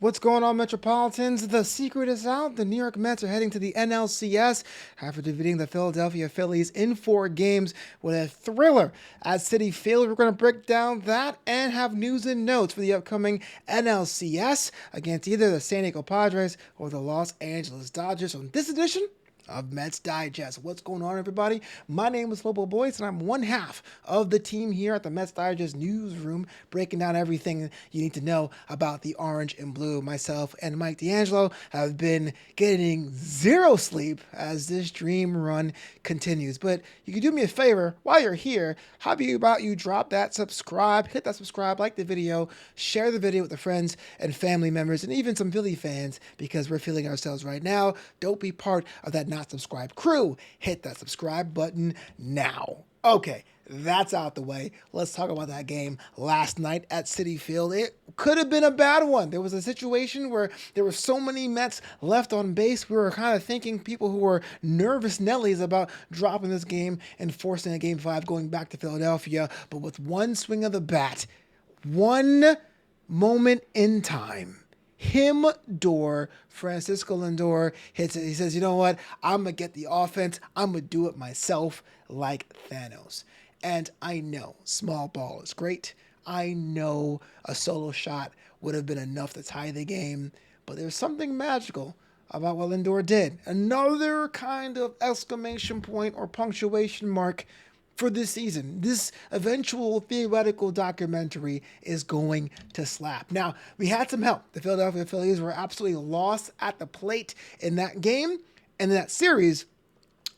What's going on, Metropolitans? The secret is out. The New York Mets are heading to the NLCS after defeating the Philadelphia Phillies in 4 games with a thriller at Citi Field. We're going to break down that and have news and notes for the upcoming NLCS against either the San Diego Padres or the Los Angeles Dodgers on this edition of Mets Digest. What's going on, everybody? My name is Flobo Boyce, and I'm one half of the team here at the Mets Digest newsroom, breaking down everything you need to know about the orange and blue. Myself and Mike D'Angelo have been getting zero sleep as this dream run continues. But you can do me a favor while you're here. How about you drop that subscribe, hit that subscribe, like the video, share the video with the friends and family members, and even some Philly fans, because we're feeling ourselves right now. Don't be part of that not subscribed crew. Hit that subscribe button now. Okay, that's out the way. Let's talk about that game last night at Citi Field. It could have been a bad one. There was a situation where there were so many Mets left on base. We were kind of thinking people who were nervous Nellies about dropping this game and forcing a Game 5 going back to Philadelphia. But with one swing of the bat, one moment in time, Francisco Lindor hits it. He says, you know what? I'm going to get the offense. I'm going to do it myself like Thanos. And I know small ball is great. I know a solo shot would have been enough to tie the game. But there's something magical about what Lindor did. Another kind of exclamation point or punctuation mark for this season. This eventual theoretical documentary is going to slap. Now, we had some help. The Philadelphia Phillies were absolutely lost at the plate in that game and in that series,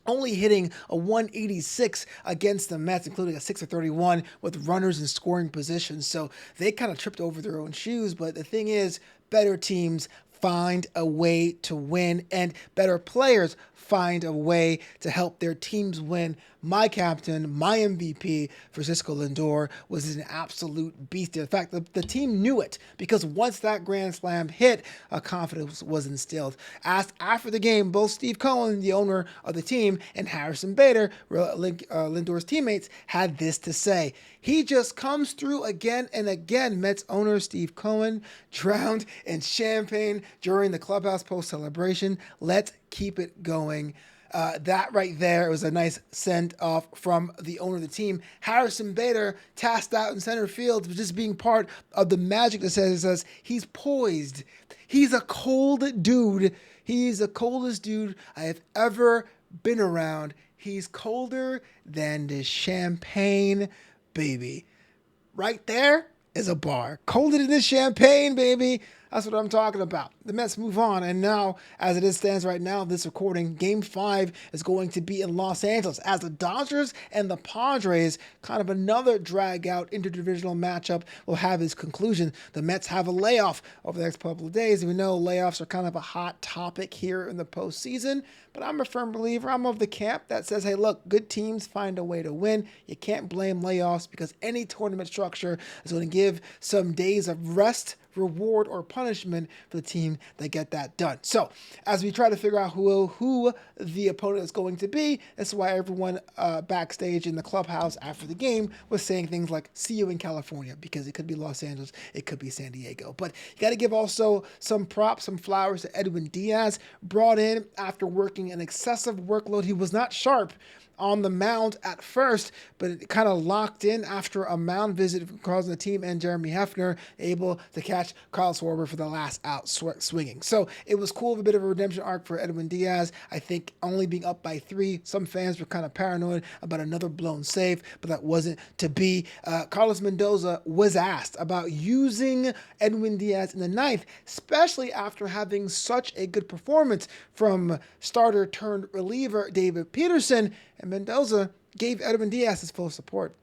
only hitting a 186 against the Mets, including a 6 of 31 with runners in scoring position. So they kind of tripped over their own shoes. But the thing is, better teams find a way to win, and better players find a way to help their teams win. My captain, my MVP, Francisco Lindor, was an absolute beast. In fact, the team knew it, because once that grand slam hit, confidence was instilled. Asked after the game, both Steve Cohen, the owner of the team, and Harrison Bader, Lindor's teammates, had this to say. He just comes through again and again. Mets owner Steve Cohen drowned in champagne during the clubhouse post-celebration. Let's keep it going. That right there was a nice send-off from the owner of the team. Harrison Bader tasked out in center field for just being part of the magic that says he's poised. He's a cold dude. He's the coldest dude I have ever been around. He's colder than the champagne, baby. Right there is a bar. Colder than this champagne, baby. That's what I'm talking about. The Mets move on, and now, as it stands right now, this recording, Game 5 is going to be in Los Angeles, as the Dodgers and the Padres, kind of another drag-out interdivisional matchup, will have its conclusion. The Mets have a layoff over the next couple of days. We know layoffs are kind of a hot topic here in the postseason, but I'm a firm believer. I'm of the camp that says, hey, look, good teams find a way to win. You can't blame layoffs, because any tournament structure is going to give some days of rest, reward, or punishment for the team that get that done. So as we try to figure out who the opponent is going to be, that's why everyone backstage in the clubhouse after the game was saying things like, see you in California, because it could be Los Angeles, it could be San Diego. But you got to give also some props, some flowers to Edwin Diaz, brought in after working an excessive workload. He was not sharp on the mound at first, but it kind of locked in after a mound visit, causing the team and Jeremy Hefner able to catch Kyle Schwarber for the last out swinging. So it was cool, a bit of a redemption arc for Edwin Diaz. I think only being up by 3, some fans were kind of paranoid about another blown save, but that wasn't to be. Carlos Mendoza was asked about using Edwin Diaz in the ninth, especially after having such a good performance from starter turned reliever David Peterson, and Mendoza gave Edwin Diaz his full support.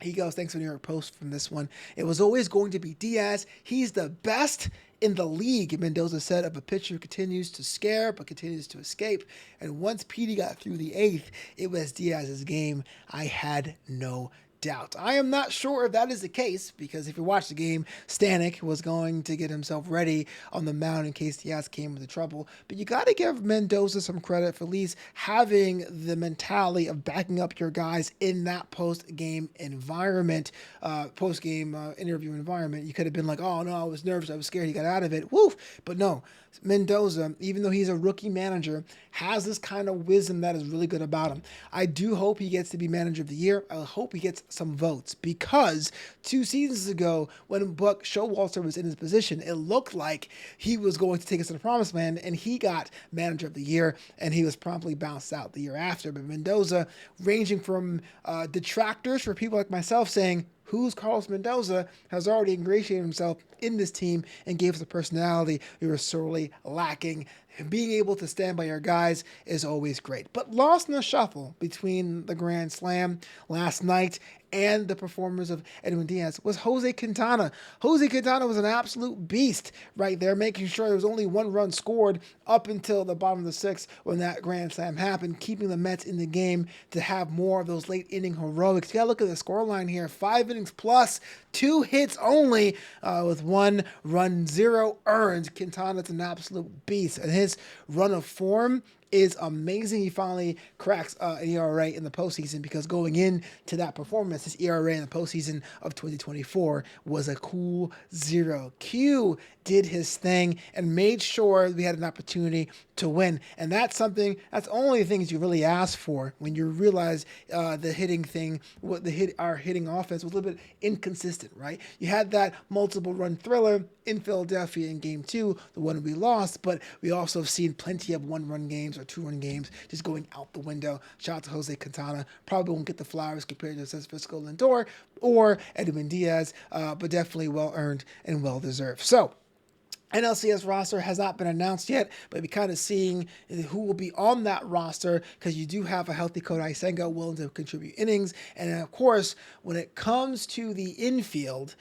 He goes, thanks to New York Post from this one. It was always going to be Diaz. He's the best in the league, Mendoza said, of a pitcher who continues to scare but continues to escape. And once Petey got through the 8th, it was Diaz's game. I had no doubt. I am not sure if that is the case, because if you watch the game, Stanek was going to get himself ready on the mound in case Diaz came into trouble. But you got to give Mendoza some credit for at least having the mentality of backing up your guys in that post-game environment, post-game interview environment. You could have been like, oh no, I was nervous, I was scared, he got out of it. Woof! But no, Mendoza, even though he's a rookie manager, has this kind of wisdom that is really good about him. I do hope he gets to be manager of the year. I hope he gets some votes, because 2 seasons ago, when Buck Showalter was in his position, it looked like he was going to take us to the promised land, and he got manager of the year, and he was promptly bounced out the year after. But Mendoza, ranging from detractors for people like myself saying, who's Carlos Mendoza, has already ingratiated himself in this team and gave us a personality we were sorely lacking. Being able to stand by your guys is always great. But lost in the shuffle between the Grand Slam last night and the performance of Edwin Diaz was Jose Quintana. Jose Quintana was an absolute beast right there, making sure there was only 1 run scored up until the bottom of the 6th when that Grand Slam happened, keeping the Mets in the game to have more of those late inning heroics. You gotta look at the scoreline here: 5 innings plus, 2 hits only, with 1 run, 0 earned. Quintana's an absolute beast, and his run of form is amazing. He finally cracks an ERA in the postseason, because going into that performance, his ERA in the postseason of 2024 was a cool 0. Q did his thing and made sure we had an opportunity to win. And that's something, that's only the things you really ask for when you realize the hitting thing, our hitting offense was a little bit inconsistent, right? You had that multiple run thriller in Philadelphia in game 2, the one we lost, but we also have seen plenty of 1-run games or 2-run games just going out the window. Shout out to Jose Quintana. Probably won't get the flowers compared to San Francisco Lindor or Edwin Diaz, but definitely well earned and well deserved. So, NLCS roster has not been announced yet, but we're kind of seeing who will be on that roster, because you do have a healthy Kodai Senga willing to contribute innings. And then, of course, when it comes to the infield,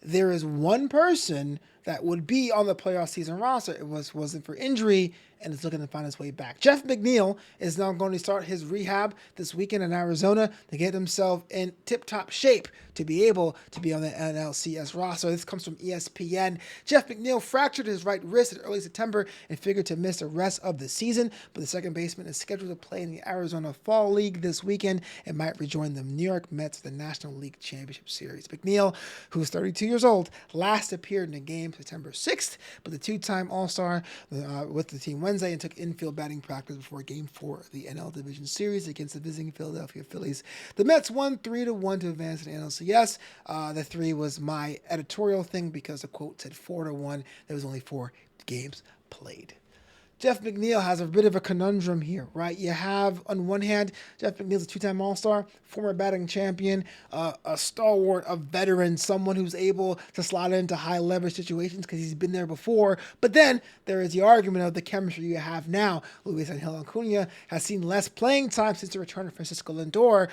there is one person that would be on the playoff season roster. It wasn't for injury, and is looking to find his way back. Jeff McNeil is now going to start his rehab this weekend in Arizona to get himself in tip-top shape to be able to be on the NLCS roster. This comes from ESPN. Jeff McNeil fractured his right wrist in early September and figured to miss the rest of the season, but the second baseman is scheduled to play in the Arizona Fall League this weekend and might rejoin the New York Mets for the National League Championship Series. McNeil, who is 32 years old, last appeared in a game September 6th, but the 2-time All-Star with the team Wednesday and took infield batting practice before Game 4 of the NL Division Series against the visiting Philadelphia Phillies. The Mets won 3-1 to advance to the NLCS. The 3 was my editorial thing, because the quote said 4-1. There was only 4 games played. Jeff McNeil has a bit of a conundrum here, right? You have, on one hand, Jeff McNeil's a 2-time All-Star, former batting champion, a stalwart, a veteran, someone who's able to slot into high-leverage situations because he's been there before. But then there is the argument of the chemistry you have now. Luis Angel Acuna has seen less playing time since the return of Francisco Lindor.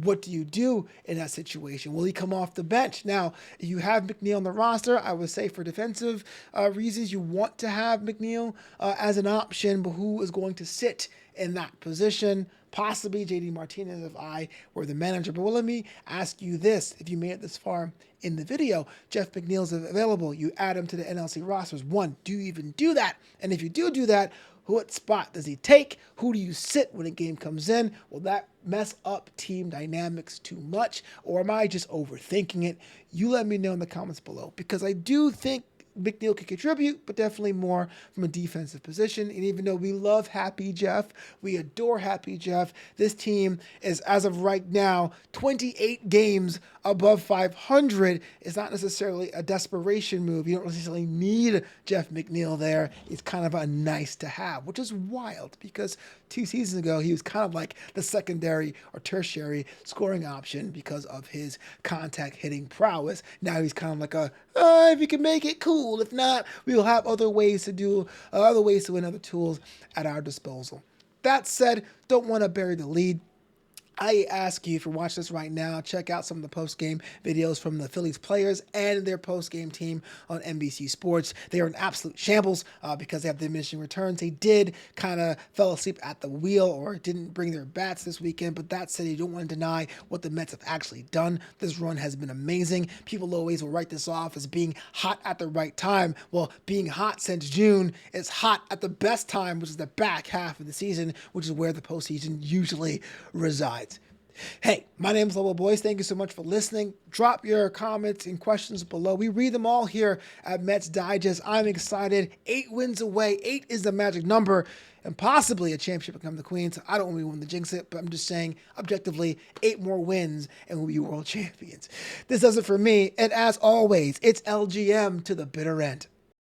What do you do in that situation? Will he come off the bench? Now, you have McNeil on the roster. I would say for defensive reasons, you want to have McNeil as an option, but who is going to sit in that position? Possibly JD Martinez if I were the manager. But let me ask you this. If you made it this far in the video, Jeff McNeil's available. You add him to the NLC rosters. 1, do you even do that? And if you do that, what spot does he take? Who do you sit when a game comes in? Will that mess up team dynamics too much? Or am I just overthinking it? You let me know in the comments below, because I do think McNeil can contribute, but definitely more from a defensive position. And even though we love Happy Jeff, we adore Happy Jeff, this team is, as of right now, 28 games above 500. It's not necessarily a desperation move. You don't necessarily need Jeff McNeil there. It's kind of a nice to have, which is wild, because 2 seasons ago, he was kind of like the secondary or tertiary scoring option because of his contact hitting prowess. Now he's kind of like if you can make it, cool. If not, we will have other ways to win, other tools at our disposal. That said, don't want to bury the lead. I ask you, if you're watching this right now, check out some of the post-game videos from the Phillies players and their post-game team on NBC Sports. They are in absolute shambles because they have diminishing returns. They did kind of fell asleep at the wheel or didn't bring their bats this weekend, but that said, you don't want to deny what the Mets have actually done. This run has been amazing. People always will write this off as being hot at the right time. Well, being hot since June is hot at the best time, which is the back half of the season, which is where the postseason usually resides. Hey, my name is Flobo Boyce. Thank you so much for listening. Drop your comments and questions below. We read them all here at Mets Digest. I'm excited. 8 wins away. 8 is the magic number, and possibly a championship become the Queen. So I don't really want to jinx it, but I'm just saying, objectively, 8 more wins and we'll be world champions. This does it for me. And as always, it's LGM to the bitter end.